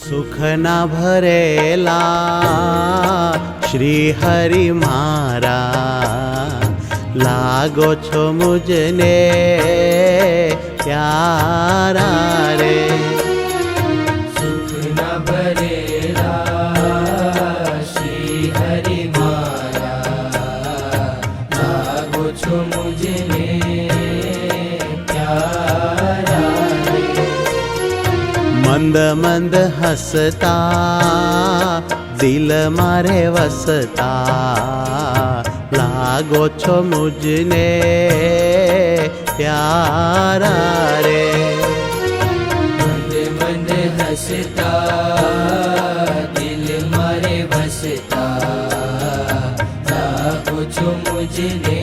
સુખના ભરેલા શ્રી હરિ મારા, લાગો છો મુજને પ્યારા રે. સુખના ભરેલા શ્રી હરિ મારા, લાગો છો મુજને પ્યારા રે. મંદ મંદ હસતા દિલ મારે વસતા, લાગો છો મુજને પ્યારા રે. મંદ મંદ હસતા દિલ મારે વસતા, લાગો છો મુજને